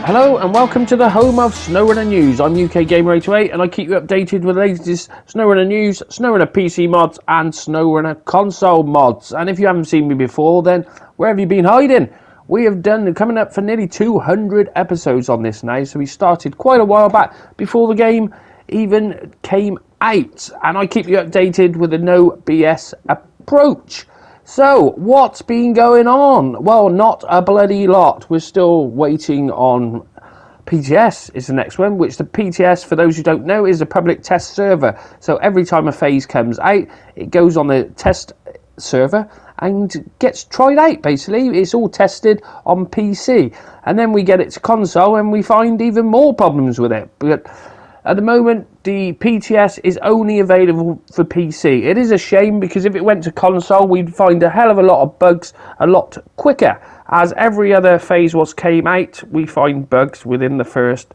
Hello and welcome to the home of SnowRunner News. I'm UK Gamer 828 and I keep you updated with the latest SnowRunner news, SnowRunner PC mods and SnowRunner console mods. And if you haven't seen me before, then where have you been hiding? We have done coming up for nearly 200 episodes on this now, so we started quite a while back before the game even came out. And I keep you updated with a no BS approach. So, what's been going on? Well, not a bloody lot. We're still waiting on PTS is the next one, which the PTS, for those who don't know, is a public test server. So every time a phase comes out, it goes on the test server and gets tried out, basically. It's all tested on PC. And then we get it to console and we find even more problems with it. But at the moment, the PTS is only available for PC. It is a shame because if it went to console, we'd find a hell of a lot of bugs a lot quicker. As every other phase came out, we find bugs within the first,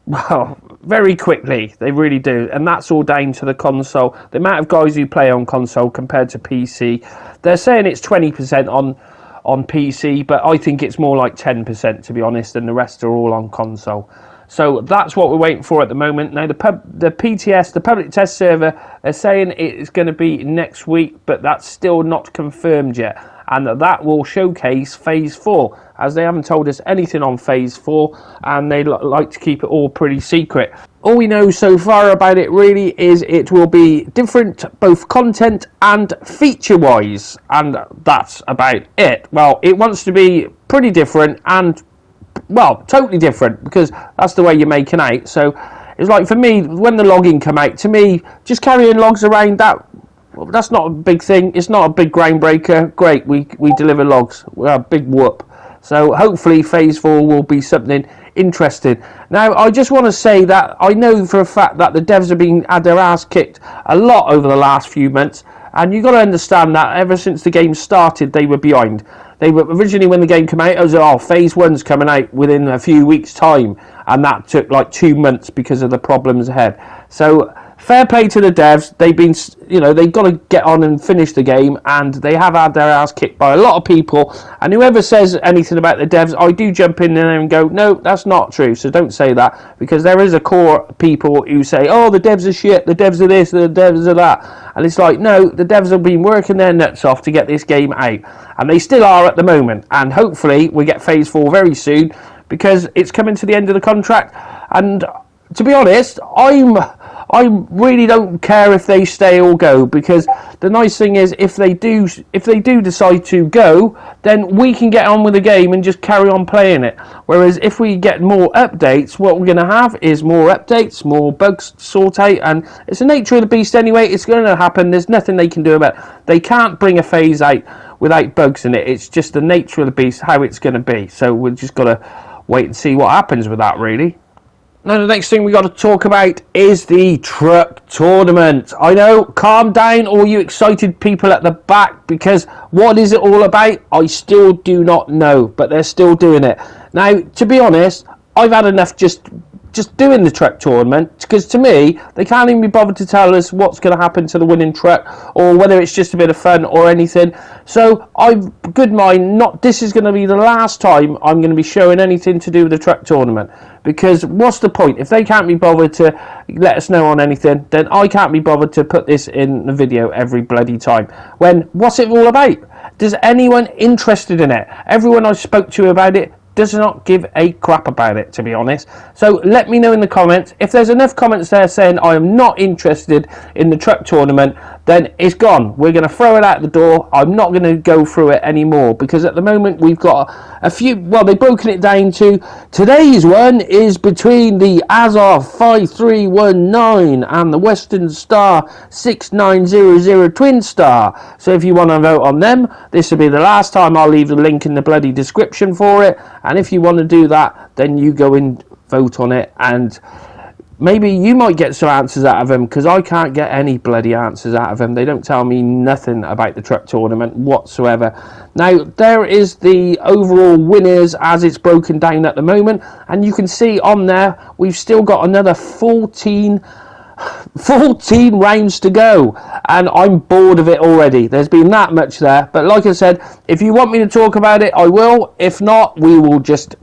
well, very quickly. They really do. And that's all down to the console. The amount of guys who play on console compared to PC. They're saying it's 20% on PC, but I think it's more like 10%, to be honest, and the rest are all on console. So that's what we're waiting for at the moment. Now, the PTS, the public test server, they're saying it's going to be next week, but that's still not confirmed yet. And that will showcase Phase 4, as they haven't told us anything on Phase 4, and they like to keep it all pretty secret. All we know so far about it really is it will be different, both content and feature-wise, and that's about it. Well, it wants to be pretty different and, well, totally different, because that's the way you're making out. So it's like, for me, when the logging come out, to me, just carrying logs around, that's not a big thing. It's not a big groundbreaker. Great, we deliver logs. We're a big whoop. So hopefully Phase 4 will be something interesting. Now, I just want to say that I know for a fact that the devs have had their ass kicked a lot over the last few months, and you've got to understand that ever since the game started, they were behind. They were originally, when the game came out, it was, Phase 1's coming out within a few weeks' time, and that took like 2 months because of the problems ahead. So fair play to the devs. They've been, they've got to get on and finish the game, and they have had their ass kicked by a lot of people. And whoever says anything about the devs, I do jump in there and go, no, that's not true. So don't say that, because there is a core people who say, oh, the devs are shit, the devs are this, the devs are that. And it's like, no, the devs have been working their nuts off to get this game out, and they still are at the moment. And hopefully we get Phase 4 very soon, because it's coming to the end of the contract. And to be honest, I really don't care if they stay or go, because the nice thing is, if they do decide to go, then we can get on with the game and just carry on playing it. Whereas if we get more updates, what we're going to have is more updates, more bugs to sort out, and it's the nature of the beast anyway. It's going to happen. There's nothing they can do about it. They can't bring a phase out without bugs in it. It's just the nature of the beast, how it's going to be. So we've just got to wait and see what happens with that, really. Now, the next thing we got to talk about is the truck tournament. I know, calm down, all you excited people at the back, because what is it all about? I still do not know, but they're still doing it. Now, to be honest, I've had enough just doing the truck tournament, because to me, they can't even be bothered to tell us what's going to happen to the winning truck, or whether it's just a bit of fun or anything. So I've good mind, this is going to be the last time I'm going to be showing anything to do with the truck tournament, because what's the point? If they can't be bothered to let us know on anything, then I can't be bothered to put this in the video every bloody time. When, what's it all about? Does anyone interested in it? Everyone I spoke to about it does not give a crap about it, to be honest. So let me know in the comments. If there's enough comments there saying I am not interested in the truck tournament, then it's gone. We're going to throw it out the door. I'm not going to go through it anymore, because at the moment we've got a few, well, they've broken it down to, today's one is between the Azov 5319 and the Western Star 6900 Twin Star. So if you want to vote on them, this will be the last time. I'll leave the link in the bloody description for it. And if you want to do that, then you go and vote on it, and maybe you might get some answers out of them, because I can't get any bloody answers out of them. They don't tell me nothing about the truck tournament whatsoever. Now, there is the overall winners as it's broken down at the moment, and you can see on there we've still got another 14 rounds to go, and I'm bored of it already. There's been that much there, but like I said, if you want me to talk about it, I will. If not, we will just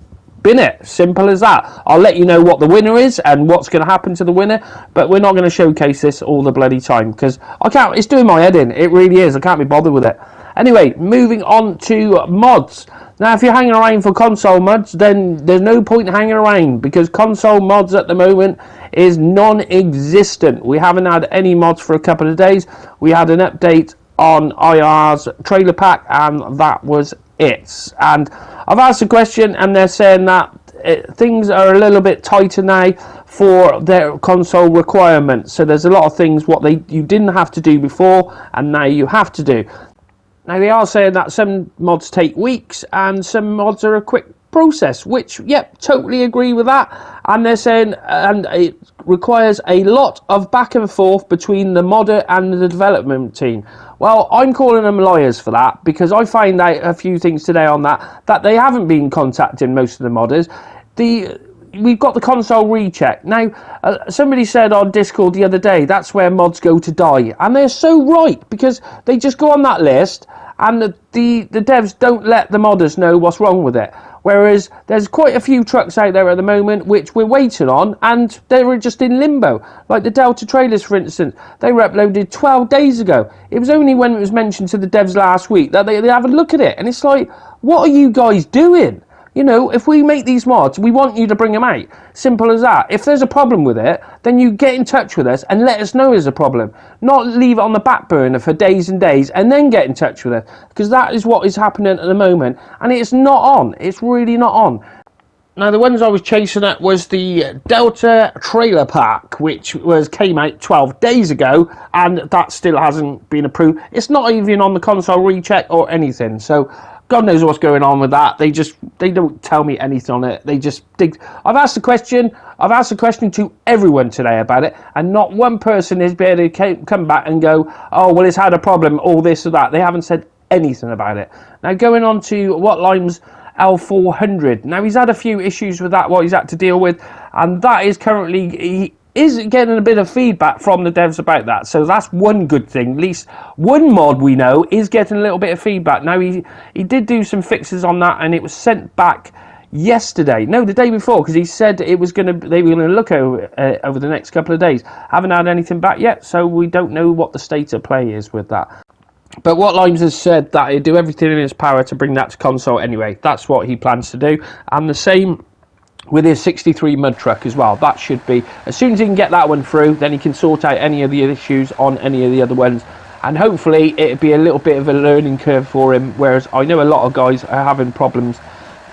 bin it. Simple as that. I'll let you know what the winner is and what's going to happen to the winner, but we're not going to showcase this all the bloody time because I can't. It's doing my head in. It really is. I can't be bothered with it. Anyway, moving on to mods. Now, if you're hanging around for console mods, then there's no point hanging around because console mods at the moment is non-existent. We haven't had any mods for a couple of days. We had an update on IR's trailer pack, and that was it. And I've asked a question, and they're saying that things are a little bit tighter now for their console requirements. So there's a lot of things what you didn't have to do before, and now you have to do. Now, they are saying that some mods take weeks and some mods are a quick process, which, yep, totally agree with that. And they're saying and it requires a lot of back and forth between the modder and the development team. Well, I'm calling them liars for that because I find out a few things today on that they haven't been contacting most of the modders. We've got the console recheck. Now, somebody said on Discord the other day, that's where mods go to die. And they're so right, because they just go on that list, and the devs don't let the modders know what's wrong with it. Whereas there's quite a few trucks out there at the moment which we're waiting on, and they were just in limbo. Like the Delta trailers, for instance. They were uploaded 12 days ago. It was only when it was mentioned to the devs last week that they have a look at it. And it's like, what are you guys doing? You know, if we make these mods, we want you to bring them out. Simple as that. If there's a problem with it, then you get in touch with us and let us know there's a problem. Not leave it on the back burner for days and days and then get in touch with us. Because that is what is happening at the moment. And it's not on. It's really not on. Now, the ones I was chasing at was the Delta trailer pack, which came out 12 days ago, and that still hasn't been approved. It's not even on the console recheck or anything. So God knows what's going on with that. They don't tell me anything on it. They just dig. I've asked a question to everyone today about it, and not one person is able to come back and go, oh, well, it's had a problem, all this or that. They haven't said anything about it. Now, going on to What Limes L400. Now, he's had a few issues with that, what he's had to deal with, and that is currently, he is getting a bit of feedback from the devs about that. So that's one good thing. At least one mod we know is getting a little bit of feedback. Now, he did do some fixes on that, and it was sent back yesterday. No, the day before, because he said they were going to look over the next couple of days. Haven't had anything back yet, so we don't know what the state of play is with that. But What Limes has said that he'll do everything in his power to bring that to console anyway. That's what he plans to do. And the same with his 63 mud truck as well. That should be, as soon as he can get that one through, then he can sort out any of the issues on any of the other ones. And hopefully it'll be a little bit of a learning curve for him. Whereas I know a lot of guys are having problems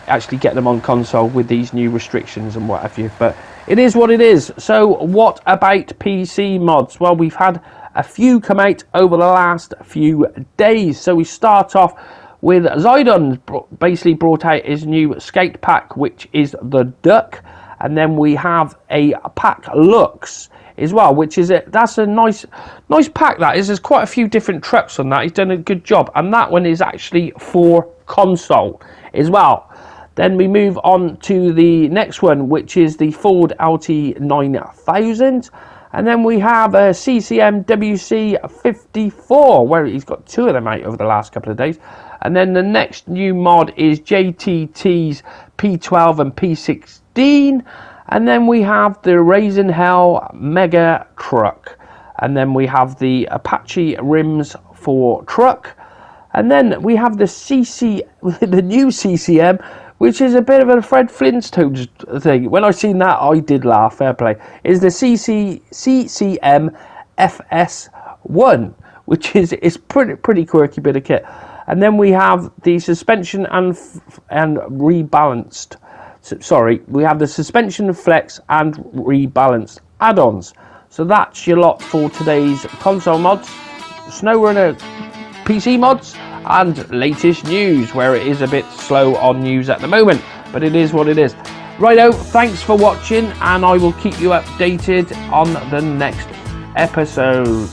actually getting them on console with these new restrictions and what have you. But it is what it is. So what about PC mods? Well, we've had a few come out over the last few days. So we start off with Zidon basically brought out his new skate pack, which is the Duck. And then we have a pack Lux as well, which is that's a nice pack that is. There's quite a few different trucks on that. He's done a good job. And that one is actually for console as well. Then we move on to the next one, which is the Ford LT9000. And then we have a CCM WC54, where he's got two of them out over the last couple of days. And then the next new mod is JTT's P12 and P16. And then we have the Raising Hell Mega Truck. And then we have the Apache rims for truck. And then we have the new CCM, which is a bit of a Fred Flintstones thing. When I seen that, I did laugh. Fair play. Is the CCM FS1, which is pretty quirky bit of kit. And then we have the suspension and rebalanced. Sorry, we have the suspension flex and rebalanced add-ons. So that's your lot for today's console mods, SnowRunner PC mods, and latest news, where it is a bit slow on news at the moment, but it is what it is. Righto, thanks for watching, and I will keep you updated on the next episode.